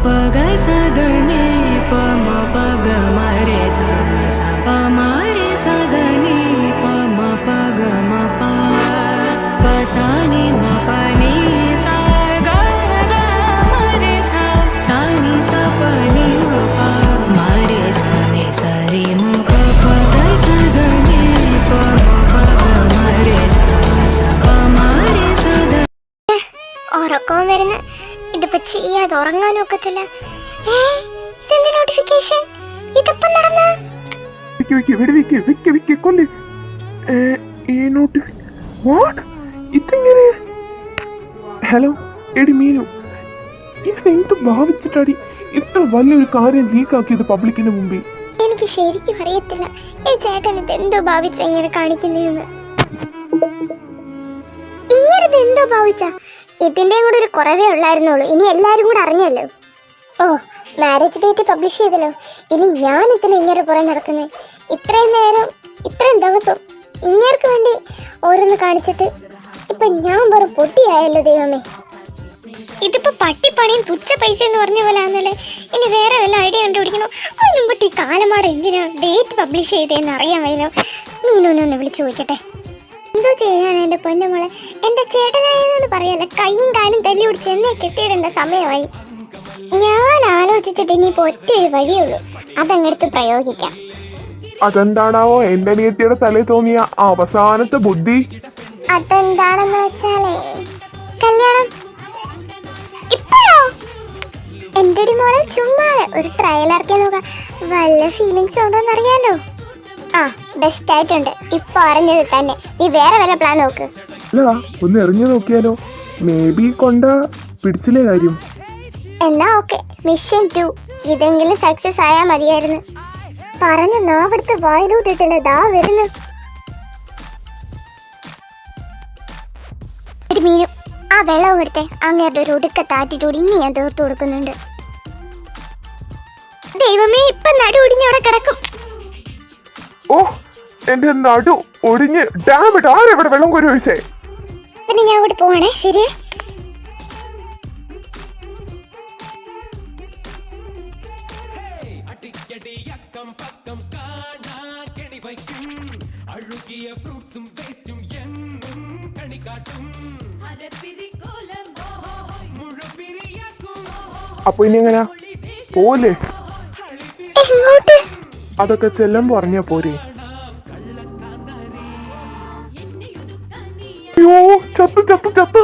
प ग स द नि प म प ग म रे सा सा प म रे सा द नि प म प ग म प प सा नि म प नि सा ग ग म रे सा सा नि सा प नि म प म रे सा नि सा रे म प प ग स द नि प म प ग म रे सा सा प म रे सा द. ഉറക്കവും വരുന്ന ഇതിപ്പോ ചെയ്യാതെ ഉറങ്ങാനും ഒക്കത്തില്ല. നോട്ടിഫിക്കേഷൻ ഇതിപ്പോ നടന്ന ഹലോ എടി മീനു, ഇവൻ എന്ത് ഭാവിച്ചിട്ടാടി ഇത്ര വലിയൊരു കാര്യം ലീക്കാക്കിയത് പബ്ലിക്കിന് മുമ്പിൽ? എനിക്ക് ശരിക്കും അറിയത്തില്ല ഈ ചേട്ടൻ ഇത് എന്തോ ഭാവിച്ച ഇങ്ങനെ കാണിക്കുന്നതെന്ന്. ഇങ്ങനെ എന്തോ ഭാവിച്ച ഇതിന്റെ കൂടെ ഒരു കുറവേ ഉള്ളായിരുന്നുള്ളൂ. ഇനി എല്ലാരും കൂടെ അറിഞ്ഞല്ലോ. ഓ, മാരേജ് ഡേറ്റ് പബ്ലിഷ് ചെയ്തല്ലോ. ഇനി ഞാൻ ഇതിന് ഇങ്ങനെ പുറം നടക്കുന്നത്. ഇത്രയും നേരം ഇത്രയും ദിവസം ഇങ്ങേർക്ക് വേണ്ടി ഓരോന്ന് കാണിച്ചിട്ട് ഇപ്പൊ ഞാൻ വെറും പൊട്ടിയായല്ലോ ദൈവമേ. ഇതിപ്പോ പട്ടിപ്പണിയും തുച്ഛ പൈസ എന്ന് പറഞ്ഞ പോലെ ആണല്ലേ. ഇനി വേറെ വല്ല ഐഡിയ കണ്ടുപിടിക്കണോ? അതിനും പറ്റി കാലമാട് എന്തിനാ ഡേറ്റ് പബ്ലിഷ് ചെയ്തതെന്ന് അറിയാൻ വയ്യല്ലോ. മീനൂനെ ഒന്ന് വിളിച്ചു ചോദിക്കട്ടെ. എന്തോ ചെയ്യാൻ എൻ്റെ പൊന്നുമോളെ, എൻ്റെ ചേട്ടനായെന്നോട് പറയല്ല, കൈയും കാലും തല്ലി പിടിച്ച് എന്നെ കെട്ടിയിടേണ്ട സമയമായി. ഞാൻ ആലോചിച്ചിട്ട് ഇനിയിപ്പോ ഒറ്റയൊരു വഴിയുള്ളൂ, അതങ്ങടുത്ത് പ്രയോഗിക്കാം. അതെന്താണാവോ എന്റെ അനിയത്തിയുടെ തലയിൽ തോന്നിയ അവസാനത്തെ ബുദ്ധി? അതെന്താണെന്ന് വെച്ചാലേ, കല്യാണം ഇപ്പോഴോ? എൻ്റെ ഒരു മോളെ ചുമ്മാ ഒരു ട്രയൽ ഇറക്കി നോക്കാം, വല്ല ഫീലിങ്സ് ഉണ്ടോന്ന് അറിയാലോ. ആ, ബെസ്റ്റ് ആയിട്ടുണ്ട്. ഇപ്പൊ അറിഞ്ഞത് തന്നെ. നീ വേറെ വല്ല പ്ലാൻ നോക്ക്. അല്ല, ഒന്ന് എറിഞ്ഞു നോക്കിയാലോ? മേ ബി കൊണ്ട പിടിച്ചില്ലേ കാര്യം. എന്നാ ഓക്കെ, മിഷൻ 2 ഇതെങ്കിലും സക്സസ് ആയാ മതിയായിരുന്നു. പറഞ്ഞ നാവെടുത്ത് വായിലൂട്ടിട്ടില്ല, ദാ വരുന്നു. മീനു, ആ വെള്ളവും എടുത്തേ. അങ്ങേരുടെ ഒരു ഒടുക്കത്തെ ആറ്റിറ്റ്യൂഡ് ഇനി ഞാൻ തീർത്തു കൊടുക്കുന്നുണ്ട്. ദൈവമേ, ഇപ്പൊ നടു ഒടിഞ്ഞവിടെ കിടക്കും. ഓ, എന്റെ നടു ഒടിഞ്ഞ് ഡാമിട്ട് ആരെവിടെ വെള്ളം കോരി ഒഴിച്ചേ? പിന്നെ ഞാൻ അങ്ങോട്ട് പോവാണേ. ശരിയേ? അപ്പൊ ഇനി എങ്ങനാ പോലെ? അതൊക്കെ ചെല്ലുമ്പോ പറഞ്ഞാ പോരെ? അയ്യോ, ചത്ത് ചത്ത് ചത്ത്.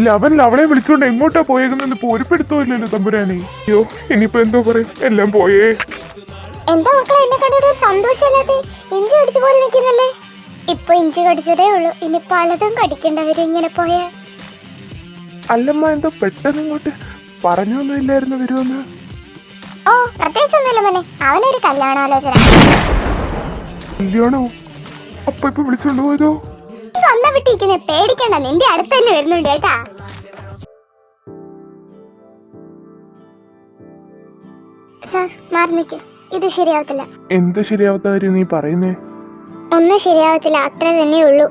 ലവൻ അവളെ വിളിച്ചോണ്ട് എങ്ങോട്ടാ പോയേക്കുന്നെന്ന് പൊരുപ്പെടുത്തോ ഇല്ലല്ലോ തമ്പുരാനെ. അയ്യോ, ഇനിയിപ്പോ എന്തോ പറയും, എല്ലാം പോയേ. എന്താ മക്കളെ എന്നെ കണ്ടിട്ട് സന്തോഷമില്ലാതെ? ഇഞ്ചി കടിച്ച പോലെ നിൽക്കുന്നല്ലേ? ഇപ്പൊ ഇഞ്ചി കടിച്ചതേ ഉള്ളൂ, ഇനി പലതും കടിക്കേണ്ടവരും ഇങ്ങനെ പോയാ. അല്ലമ്മ, എന്തോ പെട്ടെന്ന് ഇങ്ങോട്ട് പറഞ്ഞൊന്നും ഇല്ലായിരുന്നു വരുമെന്ന്. ഓ, പ്രത്യേകിച്ചൊന്നുമില്ല മോനെ, അവനൊരു കല്യാണാലോചന. കല്യാണോ? അപ്പൊ ഇപ്പൊ വിളിച്ചോണ്ട് പോയതോ? വന്ന വിട്ടിരിക്കുന്നേ, പേടിക്കണ്ട, നിന്റെ അടുത്ത് തന്നെ വരുന്നുണ്ട് കേട്ടാ. സാർ മാറി നിൽക്കും, ഇത് ശരിയാവത്തില്ല. എന്ത് ശരിയാവാത്ത കാര്യം നീ പറയുന്നേ? ഒന്നും ശരിയാവത്തില്ല, അത്ര തന്നെ ഉള്ളൂ.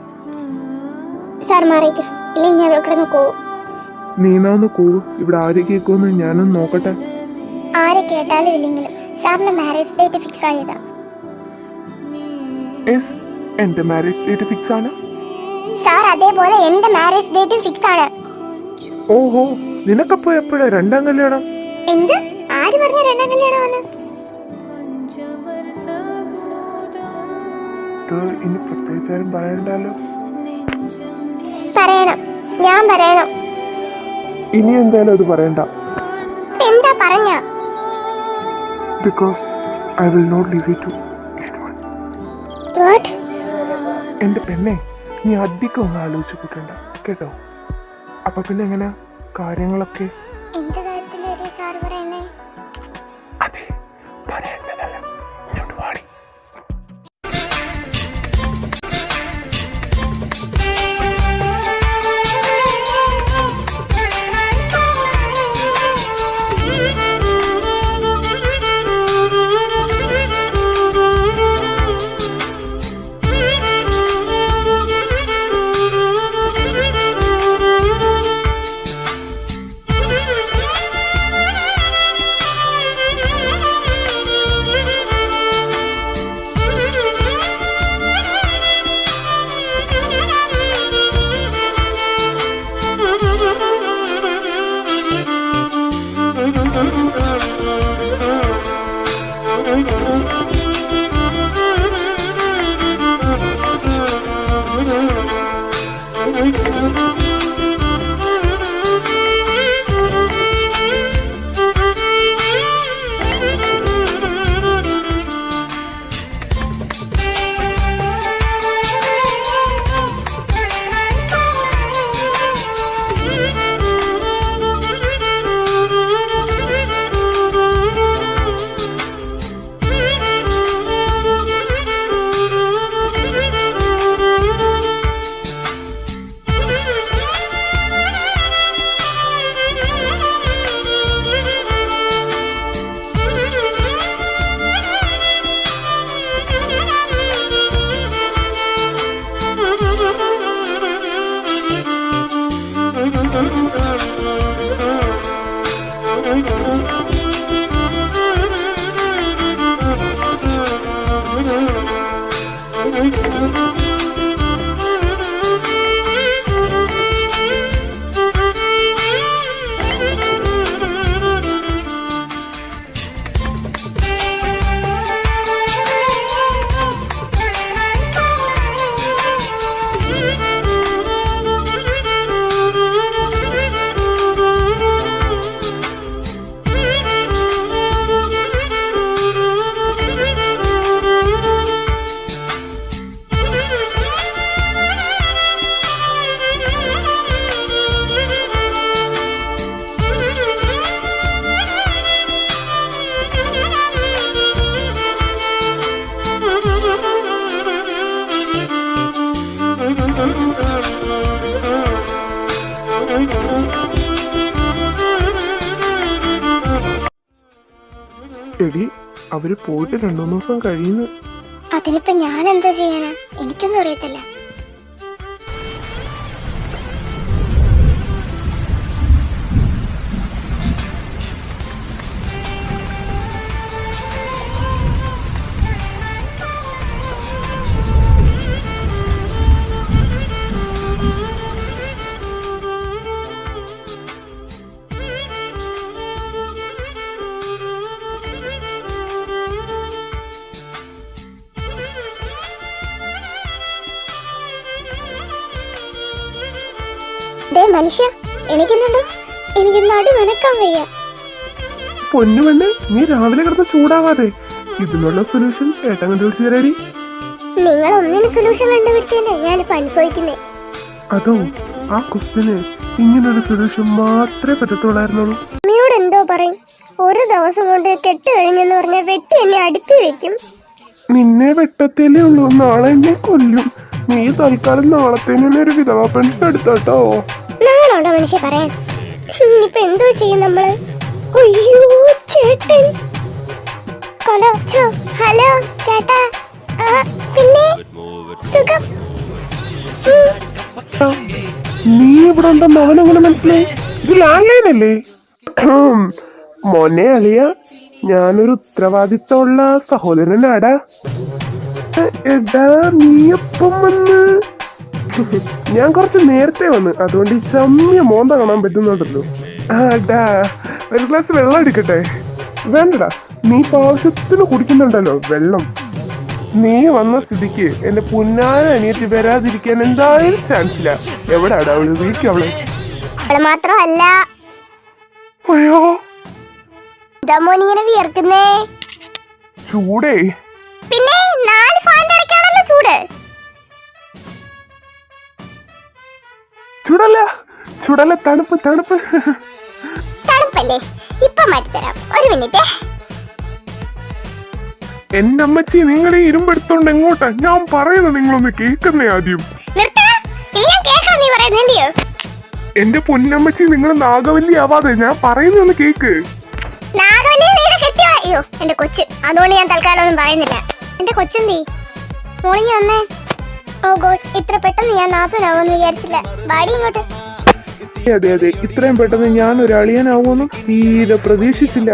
സാർ മാറിക്കും, ഇല്ലെങ്കിൽ ഞാൻ ഇവിടെ പോവും. നീനാന്ന് കൂവു, ഇവിടെ ആര് കേൾക്കുമെന്ന് ഞാനൊന്ന് നോക്കട്ടെ. ആരെ കേട്ടാലും ഇല്ലെങ്കിലും സാറിന്റെ മാരേജ് ഡേറ്റ് ഫിക്സ് ആയതാ. എന്റെ മാരേജ് ഡേറ്റ് ഫിക്സ് ആണ് സാർ, അതേപോലെ എന്റെ മാരേജ് ഡേറ്റും ഫിക്സ് ആണ്. ഓഹോ, നിനക്കപ്പോ എപ്പോഴാ രണ്ടാം കല്യാണം? എന്ത്? ആര് പറഞ്ഞ രണ്ടാം കല്യാണമാണ്? ഇനി പ്രത്യേകിച്ചാരും പറയണ്ടല്ലോ. പറയണം, ഞാൻ പറയണം. ഇനി എന്തായാലും അത് പറയണ്ട. എന്താ പറഞ്ഞ? Because I will not leave it to anyone. What? എന്റെ പെണ്ണെ, നീ അധികം ഒന്നും ആലോചിച്ച് കൂട്ടണ്ട കേട്ടോ. അപ്പൊ പിന്നെ എങ്ങനെ കാര്യങ്ങളൊക്കെ? എന്ത് കാര്യത്തിലല്ലേ സാർ പറയുന്നേ? അതെ, പറയേണ്ടതല്ല. ഇങ്ങോട്ട് വാടി. എടി അവര് പോയിട്ട് 2-3 ദിവസം കഴിയുന്നു. അതിനിപ്പോ ഞാൻ എന്താ ചെയ്യാനാ? എനിക്കൊന്നും അറിയത്തില്ല. മനുഷ്യ എനിക്കുന്നുണ്ടോ? എനിക്ക് നടു നനക്കാൻ വയ്യ. പൊന്നുവെണ്ണെ, നീ രാവിലെ കിടന്ന് ചൂടാവാതെ. ഇതിനുള്ള സൊല്യൂഷൻ ഏട്ടൻ കണ്ടുപിടിച്ചു തരാടി. നിങ്ങൾ ഒന്നിനും സൊല്യൂഷൻ കണ്ടുപിടിച്ചതന്നെ ഞാനിപ്പോ അനുഭവിക്കുന്നേ. അതോ ആ ക്വസ്റ്റ്യന് ഇങ്ങനൊരു സൊല്യൂഷൻ മാത്രമേ പറ്റത്തുള്ളായിരുന്നുള്ളൂ. അമ്മയോട് എന്തോ പറയും. ഒരു ദിവസം കൊണ്ട് കെട്ട് കഴിഞ്ഞെന്ന് പറഞ്ഞാൽ വെട്ടി എന്നെ അടുക്കി വെക്കും. നിന്നെ വെട്ടത്തല്ലേ ഉള്ളൂ, നാളെ എന്നെ കൊല്ലും. നീ തൽക്കാലം നാളത്തേനെ ഒരു വിധവാ പെൻഷൻ എടുത്തോട്ടോ. നാളോടെ മനുഷ്യ പറയാൻ. ഇനിയിപ്പോ എന്തോ ചെയ്യും നമ്മള്? അയ്യോ ചേട്ടൻ. ഹലോ ഹലോ ചേട്ടാ. പിന്നെ സുഖം. നീ ഇവിടെ ഉണ്ടെന്ന് അവനെങ്ങനെ മനസ്സിലായി? ഇത് ലാൻഡ് ലൈൻ അല്ലേ? മോനെ അളിയ, ഞാനൊരു ഉത്തരവാദിത്തമുള്ള സഹോദരനാടാ. എടാ നീ എപ്പം വന്ന്? ഞാൻ കുറച്ച് നേരത്തെ വന്ന്, അതുകൊണ്ട് ഈ ചമ്മിയ മോന്ത കാണാൻ പറ്റുന്നുണ്ടല്ലോ. ആടാ ഒരു ഗ്ലാസ് വെള്ളം എടുക്കട്ടെ? വേണ്ടടാ, നീ ഇപ്പൊ ആവശ്യത്തിന് കുടിക്കുന്നുണ്ടല്ലോ വെള്ളം. നീ വന്ന സ്ഥിതിക്ക് എന്റെ പുന്നാര അനിയത്തി വരാതിരിക്കാൻ എന്തായാലും ചാൻസ് ഇല്ല. എവിടാടാ അവള്? വീട്ടിൽ അവള് മാത്രമല്ല അയ്യോ മോനിങ്ങനെ വിയർക്കുന്നേ. ചൂടേ. പിന്നെ 4 ഫാനിന്റെ ഇടയ്ക്കാണല്ലോ ചൂട്. ചൂടല്ല ചൂടല്ല, തണുപ്പ് തണുപ്പ്. തണുപ്പല്ലേ? ഇപ്പൊ മാറ്റിത്തരാം, ഒരു മിനിറ്റ്. എന്റെ അമ്മച്ചി, നിങ്ങളെ ഇരുമ്പെടുത്തോണ്ട് എങ്ങോട്ടാ? ഞാൻ പറയുന്നത് നിങ്ങളൊന്ന് കേൾക്കുന്നേ ആദ്യം. എന്റെ പൊന്നമ്മച്ചി, നിങ്ങൾ നാഗവല്ലി ആവാതെ ഞാൻ പറയുന്നൊന്ന് കേക്ക്. അയ്യോ എന്റെ കൊച്ച്, അതുകൊണ്ട് ഞാൻ തൽക്കാലം ഒന്നും പറയുന്നില്ല. എന്റെ കൊച്ചെന്തീ മോർണിംഗ് വന്നേ. ഓ ഗോഡ്, ഇത്ര പെട്ടെന്ന് ഞാൻ നാപ്പനാവുമെന്ന് വിചാരിച്ചില്ല. ബാഡി ഇങ്ങോട്ട്. അതെ അതെ, ഇത്രയും പെട്ടെന്ന് ഞാൻ ഒരു അളിയനാവുമെന്നും തീരെ പ്രതീക്ഷിച്ചില്ല.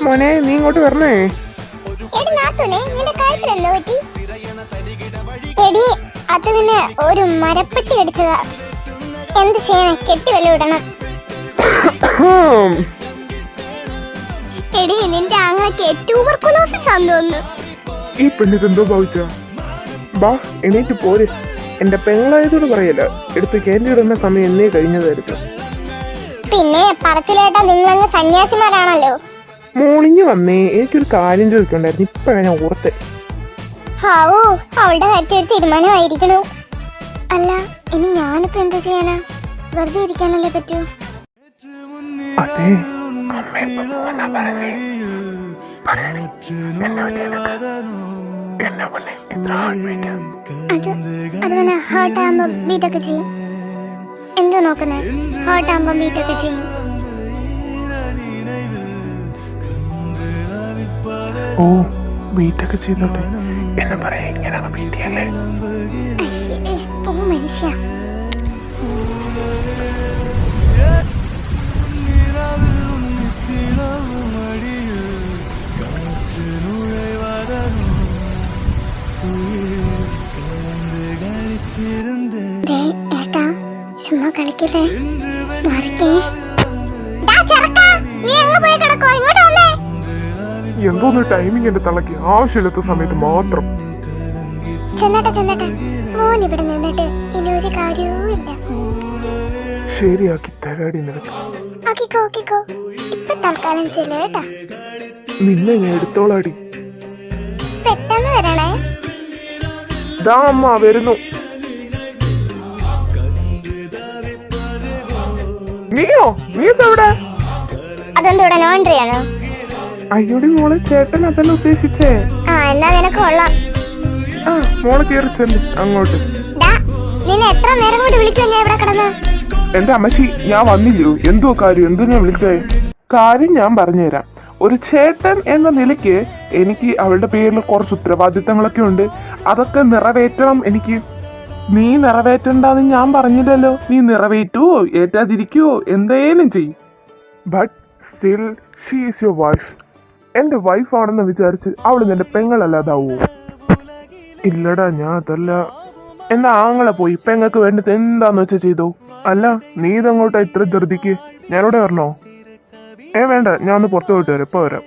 മോനെ, നീ ഇങ്ങോട്ട് വരണേ. എടി, അത് നിന്നെ ഒരു മരപ്പെട്ടി അടിച്ചതാ. എന്ത് ചെയ്യണേ? കെട്ടി വല്ല ഇടണം. എടി, നിന്റെ ആങ്ങളൊക്കെ ട്യൂബർകുലോസിസ് ആണെന്ന് തോന്നുന്നു. ഈ പെണ്ണിത് എന്തോ ഭാവിച്ച? ബാ എണീറ്റ് പോരെ. എന്റെ പെങ്ങളായതോട് പറയല്ല, എടുത്ത് കയറ്റി ഇടുന്ന സമയം എന്നേ കഴിഞ്ഞതായിരുന്നു. പിന്നെ പറച്ചിലേട്ടാ നിങ്ങളങ്ങ് സന്യാസിമാരാണല്ലോ. മോളിഞ്ഞ് വന്നേ, എനിക്കൊരു കാര്യം ചോദിക്കണ്ടായിരുന്നു, ഇപ്പഴാണ് ഞാൻ ഓർത്തെ. ഹാവൂ, അവളുടെ കാര്യത്തിൽ ഒരു തീരുമാനമായിരിക്കണു. അല്ല, ഇനി ഞാനിപ്പോ എന്താ ചെയ്യാനാ? വെറുതെ ഇരിക്കാനല്ലേ പറ്റൂ. അതെ, അതങ്ങനെ ഹേർട്ട് ആകുമ്പോ ബീറ്റൊക്കെ ചെയ്യും. എന്തോ നോക്കുന്നേ? ഹേർട്ട് ആകുമ്പോ ബീറ്റൊക്കെ ചെയ്യും. ഓ, ബീറ്റൊക്കെ ചെയ്തോട്ടെ എന്ന് പറയാ. ഇങ്ങനെയാണ് ബീറ്റിയല്ലേ? ഓ മനുഷ്യ, ഏട്ടാ ചുമ്മാ കളിക്കല്ലേ, മാറിക്കേ. എന്തോന്ന് ടൈമിങ് എന്റെ തളക്കി, ആവശ്യമില്ലാത്ത സമയത്ത് മാത്രം. ചെന്നട്ടെ, മോൻ ഇവിടെ നിന്നിട്ട് ഇനി ഒരു കാര്യവും ഇല്ല. ശരിയാക്കി തരാടി നിനക്ക്. ആക്കിക്കോ, ഇപ്പൊ തൽക്കാലം ചെല്ലേട്ടാ. നിന്നെ ഞാൻ എടുത്തോളാടി. പെട്ടെന്ന് വരണേ. ദാ അമ്മ വരുന്നു. നീയോ? നീ എവിടെ? അതെന്തോടെ ലോണ്ടറി ആണോ? അയ്യോടി മോളെ, ചേട്ടൻ അതല്ല ഉദ്ദേശിച്ചേ. ആ, എന്നാ നിനക്ക് കൊള്ളാം. ആ, മോളെ കേറി ചെല്ല് അങ്ങോട്ട്. നിന്നെ എത്ര നേരം കൊണ്ട് വിളിക്കുവാ ഞാൻ ഇവിടെ കിടന്ന്? എന്റെ അമ്മച്ചി, ഞാൻ വന്നില്ലയോ? എന്തോ കാര്യം? എന്തിനാ വിളിച്ചേ? കാര്യം ഞാൻ പറഞ്ഞുതരാം. ഒരു ചേട്ടൻ എന്ന നിലയ്ക്ക് എനിക്ക് അവളുടെ പേരിൽ കുറച്ച് ഉത്തരവാദിത്തങ്ങളൊക്കെ ഉണ്ട്. അതൊക്കെ നിറവേറ്റണം എനിക്ക്. നീ നിറവേറ്റണ്ടെന്ന് ഞാൻ പറഞ്ഞില്ലല്ലോ. നീ നിറവേറ്റുവോ ഏറ്റാതിരിക്കുവോ എന്തേലും ചെയ്യും. But still she is your wife. എന്റെ വൈഫാണെന്ന് വിചാരിച്ച് അവൾ നിന്റെ പെങ്ങളല്ലാതാവോ? ഇല്ലടാ, ഞാൻ അതല്ല. എന്നാ ആങ്ങളെ പോയി പെങ്ങൾക്ക് വേണ്ടത് എന്താന്ന് വെച്ചാ ചെയ്തോ. അല്ല, നീ ഇതങ്ങോട്ടാ ഇത്ര ധൃതിക്ക്? ഞാനിവിടെ വരണോ? വേണ്ട, ഞാൻ ഒന്ന് പുറത്തു പോയിട്ട് വരാം. ഇപ്പൊ വരാം.